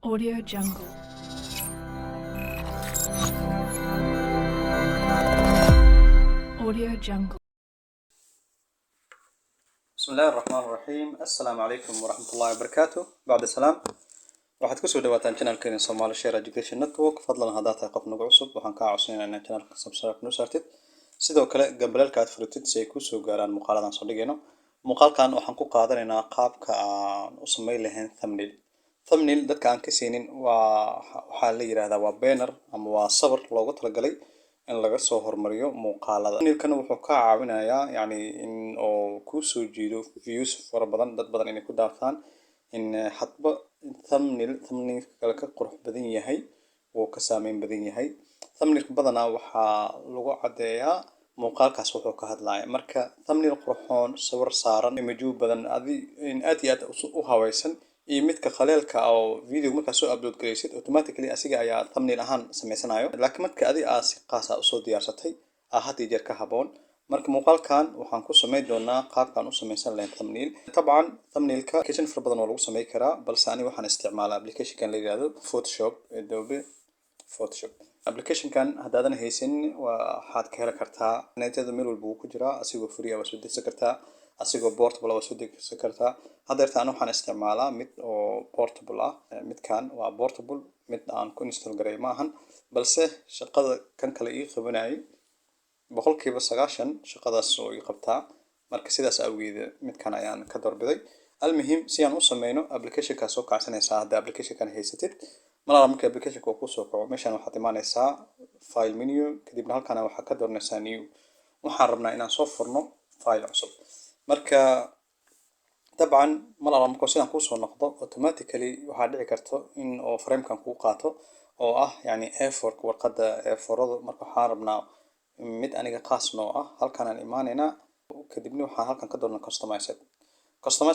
Audio Jungle. Audio Jungle. بسم الله الرحمن الرحيم. السلام عليكم ورحمة الله وبركاته. بعد السلام waxaad kusoo dhawaataan channelkeena Somali Share Education Network. fadlan haddaad tahay qof nagu cusub waxaan kaa codsanaynaa inaad channelka subscribe noo saartid, sidoo kale gambaleelka aad furitid si ay kusoo gaaraan muuqaaladan soo dhigayno. Muuqaalkan waxaan ku qaadanaynaa qaabka aan u samayn lahayn thumbnail dadka aan ka siinin waxaa la yiraahdaa waa banner ama waa sawir loogu talagalay in laga soo hormariyo muuqaalada. Thumbnailkan wuxuu ka caawinayaa in uu ku soo jiido views fara badan, dad badan inay ku daaftaan in hadba thumbnail kale ka qurux badan yahay wuu ka saameyn badan yahay. Thumbnailka badanaa waxaa lagu caddeeyaa muuqaalkaas wuxuu ka hadlayo. Marka thumbnail qurxoon, sawir saaran, imageyo badan in aad iyo aad u haweysan iyo midka khaleelka oo video markaa soo upload gareysid automatically asiga ayaa thumbnail ahaan sameysanayo. Laakiin marka adiga aad si qaas ah usoo diyaarsatay had iyo jeer ka haboon. marka muuqaalkan waxaan ku sameyn doonaa qaabkaan u sameysan lahayn thumbnail. Tabcan thumbnailka application fara badan oo lagu sameyn karaa, balse aniga waxaan isticmaalaa applicationkan la yiraahdo Photoshop, Adobe Photoshop. applicationkan haddaadan haysan waxaad ka heli kartaa netada meel walba wuu ku jiraa, asigoo free ah waa soo degsan kartaa, asigoo portable ah waa soo degsan kartaa. haddeerta aniga waxaan isticmaalaa mid oo portable ah. midkan waa portable, mid aan ku install gareey ma ahan, balse shaqada kan kale ii qabanayay boqolkiiba 90 shaqadaas oo ii qabtaa. marka sidaas awgeed midkan ayaan ka doorbiday. almuhim si aan u sameyno applicationka soo kacsanaysaa. hadda applicationkan haysatid malaha marka applicationka uu ku soo kaco meeshan waxaad imaanaysaa file menu, kadibna halkan waxaad ka dooranaysaa new. waxaan rabnaa inaan soo furno file cusub. marka dabcan malaha marka sidaan ku soo noqdo automatically waxaa dhici karto in oo framekan kuu qaato oo ah A4 warqada A4-da. marka waxaan rabnaa mid aniga qaas noo ah. halkan aan imaanaynaa, kadibna waxaan halkan ka doornaa customize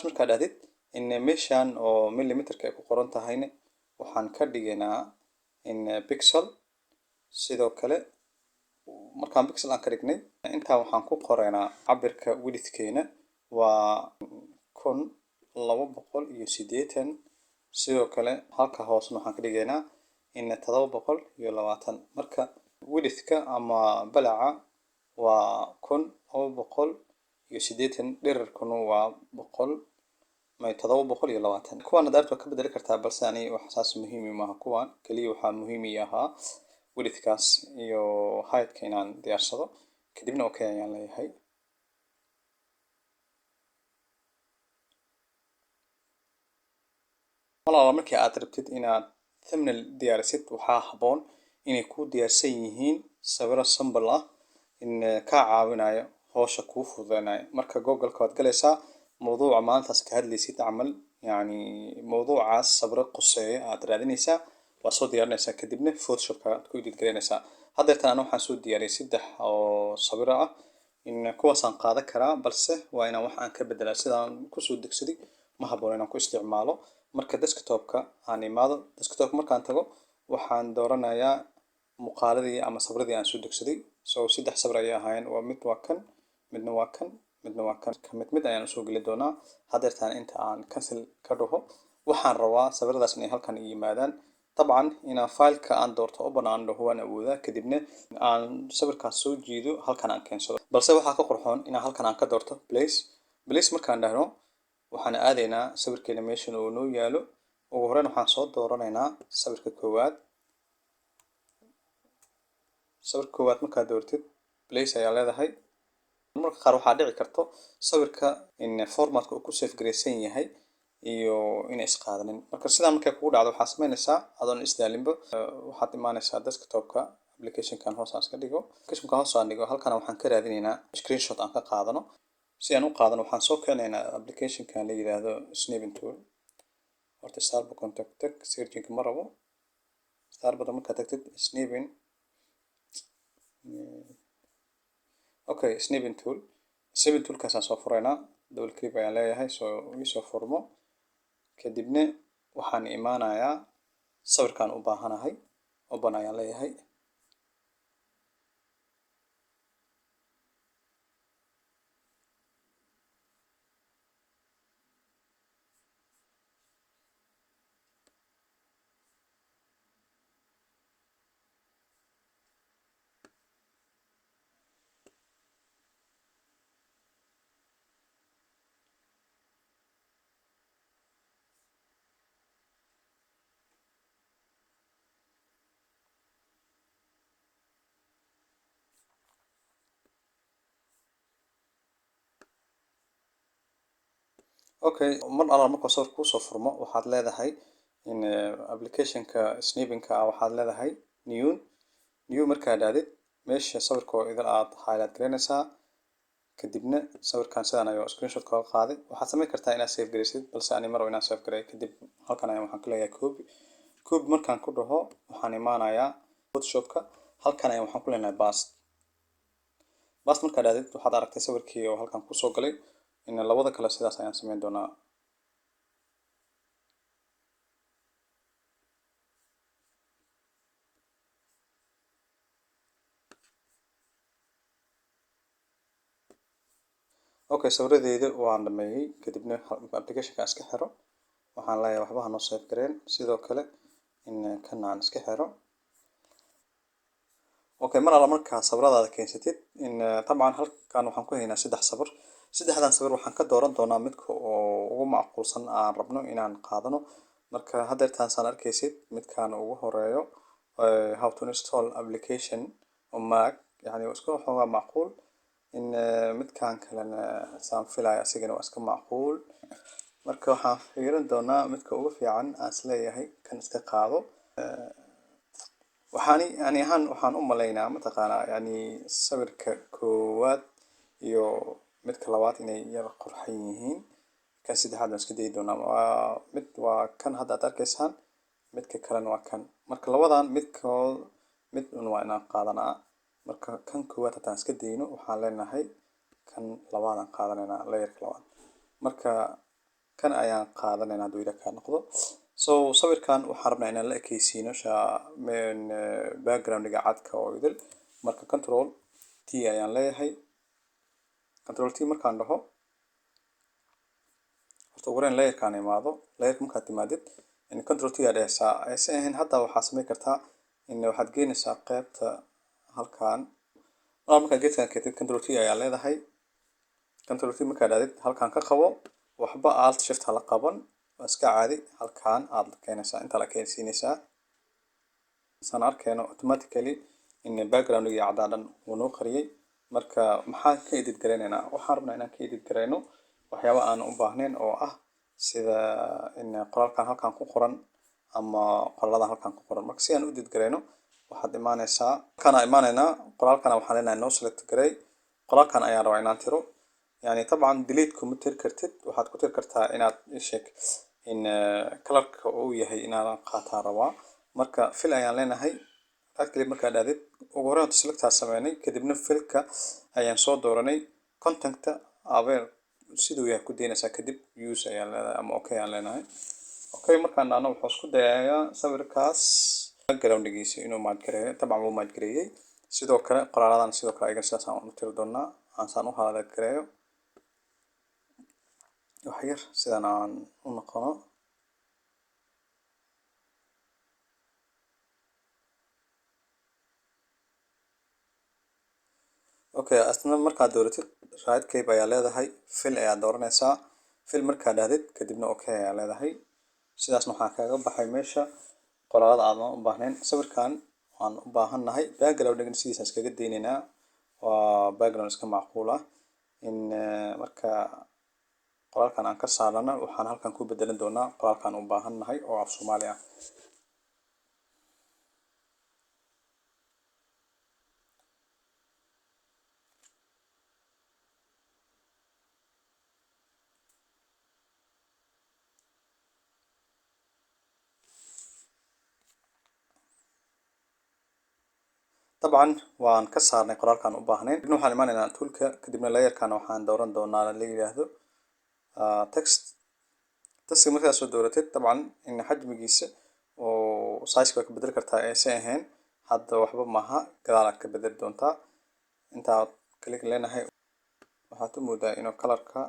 markaad dhahdid in meeshan oo millimeterka ay ku qoran tahayna waxaan ka dhigaynaa in pixel. sidoo kale markaan pixel aan ka dhignay intaa waxaan ku qoraynaa cabirka widthkeena waa 1280. sidoo kale halka hoosna waxaan ka dhigaynaa in 720. marka widthka ama balaca waa 1280, dhererkuna waa 720. kuwan daarto ka bedeli kartaa, balse ani wax saas muhiim maaha. kuwan kaliya waxaa muhiim ii ahaa widthkaas iyo heightka inaan diyaarsado, kadibna okay ayaan leeyahay. malaha markii aad rabtid inaad thumbnail diyaarisid waxaa haboon inay ku diyaarsan yihiin sawiro sample ah in ka caawinayo hawsha kuu fududeynayo. marka google-ka waad galaysaa, mawduuca maantaas ka hadlaysid camal mawduucaas sawiro quseeya aad raadinaysaa, waa soo diyaarinaysaa, kadibna Photoshop-ka aad ku edit gareynaysaa. haddeertan aniga waxaan soo diyaariyay 3 oo sawiro ah. in kuwaasaan qaadan karaa, balse waa inaan wax aan ka bedelaa. sidaan kusoo degsaday ma haboon inaan ku isticmaalo. marka desktop-ka aan imaado, desktop markaan tago waxaan dooranayaa muuqaaladii ama sawiradii aan soo degsaday. 3 sawir ayay ahaayeen, waa mid waa kan, midna waa kan, midna waa kan. mid ayaan usoo geli doonaa. haddeertan inta aan cancel ka dhaho waxaan rabaa sawiradaas inay halkan yimaadaan. dabcan inaan fileka aan doorto open aan dhaho waan awoodaa, kadibna aan sawirkaas soo jiido halkan aan keensado. balse waxaa ka qurxoon inaan halkan aan ka doorto place markaan dhahno waxaan aadaynaa sawirkeena meeshan oo noo yaalo. ugu horreyn waxaan soo dooranaynaa sawirka koowaad. markaad doortid place ayaa leedahay. marka qaar waxaa dhici karto sawirka in formatka uu ku save gareysan yahay iyo inay isqaadanin. marka sidaa markay kugu dhacdo waxaa sameynaysaa adoon isdaalinba waxaad imaanaysaa desktop-ka, applicationkan hoos aan iska dhigo. halkan waxaan ka raadinaynaa screenshot aan ka qaadano. si aan u qaadano waxaan soo keenaynaa applicationkan la yiraahdo Snaping Tool. horta Starbucks tag searching ma rabo. Starbucks markaad tagtid Snaping okay Snaping Tool kaasaan soo furaynaa. double click ayaan leeyahay soo furmo, kadibna waxaan imaanayaa sawirkaan u baahanahay, open ayaan leeyahay. okay mar alla markuu sawir kusoo furmo waxaad leedahay in applicationka snipinka ah waxaad leedahay new markaad aadid meesha sawirka oo idil aad highlight gareynaysaa kadibna sawirkan sidaan ayuu screenshot kaga qaaday waxaad samayn kartaa inaad save garaysid balse ani mar inaan save gareeyo kadib halkan ayaan waxaan ka leeyahay copy markaan ku dhaho waxaan imaanayaa photoshopka halkan ayaan waxaan ku leenahay bast markaad aadid waxaad aragtay sawirkii oo halkan kusoo galay in labada kale sidaas ayaan samayn doonaa okay sawiradeeda waan dhameeyay kadibna applicationka iska xiro waxaan leeyahay waxba ha noo save gareen sidoo kale in kan aan iska xiro okay mar alla markaa sawiradaada keensatid in طبعا halkan waxaan ku haynaa saddexdan sawir waxaan ka dooran doonaa midka oo ugu macquulsan aan rabno inaan qaadano marka haddeertaan saan arkaysid midkaan ugu horeeyo how to install application on Mac yani isku xoogaa macquul in midkaan kalena saan filaya asigana waa iska macquul marka waxaan fiirin doonaa midka ugu fiican aan isleeyahay kan iska qaado waxaan u malaynaa mataqaanaa yani sawirka koowaad iyo midka labaad inay yar qurxan yihiin kan saddexaad waan iska dayi doonaa waa kan hadda aad arkaysaan midka kalena waa kan marka labadan mid waa inaan qaadanaa marka kan koowaad haddaan iska dayno waxaan leenahay kan labaadaan qaadanaynaa layerka labaad marka kan ayaan qaadanaynaa hadduu ilaa kaa noqdo so sawirkan waxaan rabnaa inaan la ekeysiino backgroundga cadka oo idil marka control T ayaan leeyahay control T markaan dhaho horta ugu horeyn layerkaan imaado layerka markaad timaadid in control T aad dhehaysaa ayse ahayn hadda waxaad samayn kartaa in waxaad geynaysaa qaybta halkan markaad geedkan keentid control T ayaa leedahay control T markaad aadid halkan ka qabo waxba alt shift hala qaban waa iska caadi halkan aad keenaysaa inta la keensiinaysaa saan arkayno automatically in backgroundga cadaan dhan uu noo qariyay marka maxaan ka edit gareynaynaa waxaan rabnaa inaan ka edit gareyno waxyaabo aan u baahnayn oo ah sida in qoraalkan halkan ku qoran ama qoraalada halkan ku qoran marka si aan u edit gareyno waxaad imaanaysaa kana imaanaynaa qoraalkana waxaan leenahay no select garey qoraalkan ayaan rabaa inaan tiro yani طبعا delete kuma tiri kartid waxaad ku tiri kartaa inaad sheeg in colorka uu yahay inaan qaataa rabaa marka fill ayaan leenahay right click markaad aadid ugu horreyn selectaa sameynay kadibna fillka ayaan soo dooranay contacta abeer siduu yahay ku deynaysaa kadib use ayaan leedahay ama okay ayaan leenahay okay markaan dhaano wuxuu isku dayayaa sawirkaas backgroundgiisa inuu maadgareeyo طبعا wuu maadgareeyay sidoo kale qoraaladan sidoo kale ayagan sidaas aan u tiri doonaa aan u highlight gareeyo wax yar sidaan aan u noqono okay asna markaad dooratid right click ayaa leedahay fill ayaa dooranaysaa fill markaad aadid kadibna okay ayaa leedahay sidaasna waxaa kaaga baxay meesha qoraalada aadan u baahnayn sawirkan waan u baahannahay backgroundgan sidiisa iskaga deynaynaa waa background iska macquul ah in marka qoraalkan aan ka saarana waxaan halkan ku bedelan doonaa qoraalkan u baahannahay oo af Soomaali ah طبعا waan ka saarnay qoraalkan u baahnayn kadibna waxaan imaanaynaa toolka kadibna layerkan waxaan dooran doonaa la yiraahdo text markaad soo dooratid طبعا in xajmigiisa oo size ka bedeli kartaa aysan ahayn hadda waxba maaha gadaal aad ka bedeli doontaa intaad click leenahay waxaad u moodaa inuu colorka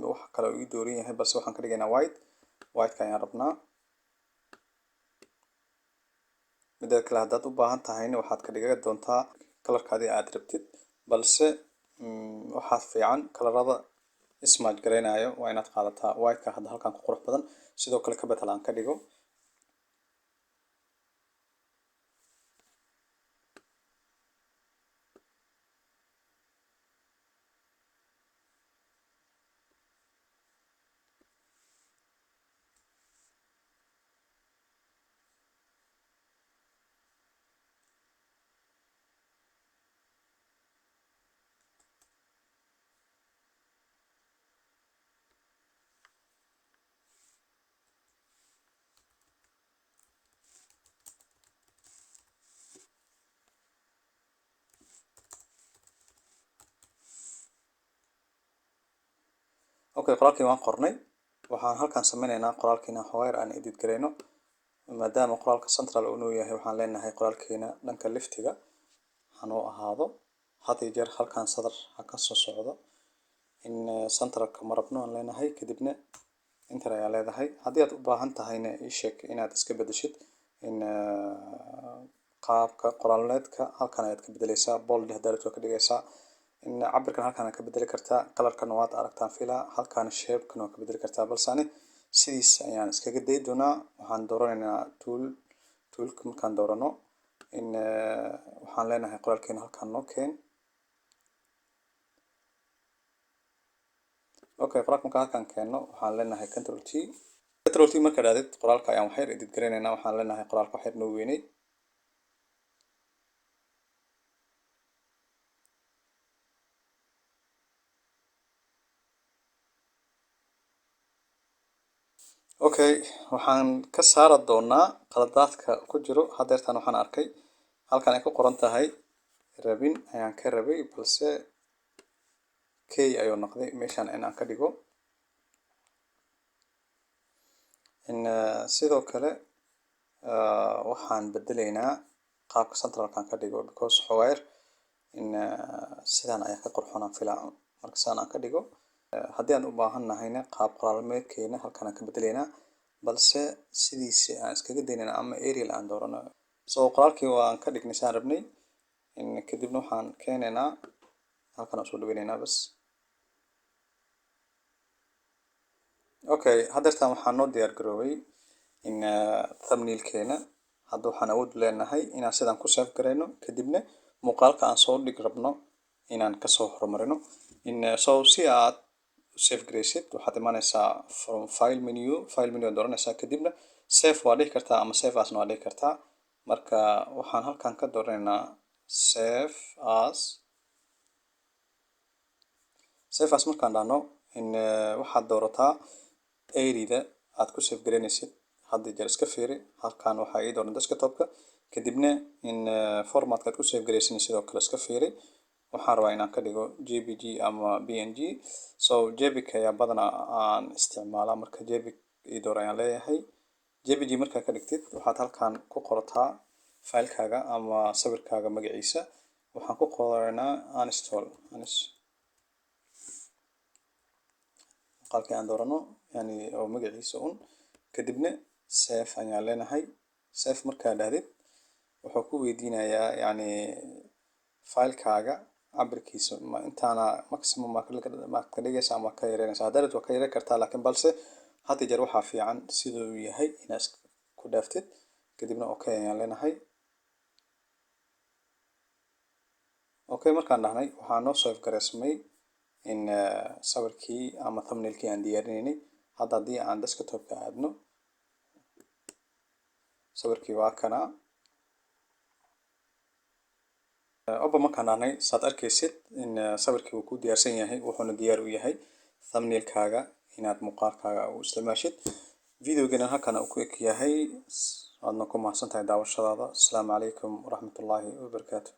wax kale uu dooran yahay balse waxaan ka dhigaynaa white ayaan rabnaa midda kale haddaad u baahan tahayna waxaad ka dhigan doontaa colorkaadii aad rabtid balse waxaad fiican colorada ismatch gareynayo waa inaad qaadataa white-ka hadda halkan ku qurux badan sidoo kale ka beddel aan ka dhigo okay qoraalkii waan qornay waxaan halkan sameynaynaa qoraalkiina hawayr aan edit gareyno maadaama qoraalka central uu yahay waxaan leenahay qoraalkiina dhanka liftiga hanoo ahaado had iyo jeer halkan sadar ha ka soo socdo in centralka marabno aan leenahay kadibna inter ayaa leedahay haddii aad u baahan tahayna ii sheeg inaad iska bedeshid in qaabka qoraaleedka halkan ayaad ka bedeleysaa bold haddaad ka dhigaysaa in cabirkan halkan aad ka bedeli kartaa colorkan waad aragtaan filaa halkan shape-kan waa ka bedeli kartaa balse ani sidiis ayaan iskaga day doonaa waxaan dooranaynaa toolka markaan doorano in waxaan leenahay qoraalkeena halkan noo keen okay qoraalka markaan halkan keeno waxaan leenahay control t marka dhaadid qoraalka ayaan waxyar edit gareynaynaa waxaan leenahay qoraalka waxyar noo weynay okay waxaan ka saari doonaa qaladaadka ku jiro hadeertan waxaan arkay halkan ay ku qoran tahay rabin ayaan ka rabay balse k ayuu noqday meeshan in aan ka dhigo in sidoo kale waxaan bedeleynaa qaabka centralkan ka dhigo because hawayr in sidaan ayaa ka qurxoonaan filaa marka saan aan ka dhigo haddii aan u baahan nahayna qaab qoraalmeedkeena halkan aan ka bedeleynaa balse sidiisi aan iskaga daynayna ama arial aan doorano so qoraalkii waan ka dhignay saan rabnay in kadibna waxaan keenaynaa halkan aan soo dhaweynaynaa bas okay hadeertan waxaan noo diyaar garoobay in thumbnailkeena hadda waxaan awood u leenahay inaan sidaan ku save gareyno kadibna muuqaalka aan soo dhig rabno inaan kasoo horumarino in so si aad save gareysid waxaad imaanaysaa from file menu dooranaysaa kadibna save waa dhihi kartaa ama save as waa dhihi kartaa marka waxaan halkan ka dooranaynaa save as markaan dhahno in waxaad doorataa area aad ku save gareynaysid hadda jeer iska fiiri halkan waxaa ii dooran desktopka kadibna in formatka aad ku save gareysin sidoo kale iska fiiri waxaan rabaa inaan ka dhigo jpg ama png so jpg ayaa badanaa aan isticmaalaa marka jpg ii door ayaan leeyahay jpg markaa ka dhigtid waxaad halkan ku qorataa filekaaga ama sawirkaaga magaciisa waxaan ku qoraynaa uninstall qalkii aan doorano yani oo magaciisa un kadibna save ayaan leenahay save markaa dhahdid wuxuu ku weydiinayaa yani filekaaga cabirkiisa ma intaana maximum ma ka dhigaysa ama ka yareynaysa haddaad waa ka yareyn kartaa laakiin balse had iyo jeer waxaa fiican siduu uu yahay inaad ku dhaaftid kadibna okay ayaan leenahay okay markaan dhahnay waxaa noo save gareysmay in sawirkii ama thumbnailkii aan diyaarinaynay hadda haddii aan desktopka aadno sawirkii waa kana oba markaan dhahnay saad arkaysid in sawirkii uu ku diyaarsan yahay wuxuuna diyaar u yahay thumbnailkaaga inaad muuqaalkaaga u isticmaashid videogeena halkan uu ku eg yahay aadna ku mahadsan tahay daawashadaada asalaamu calaykum waraxmatullaahi wabarakaatu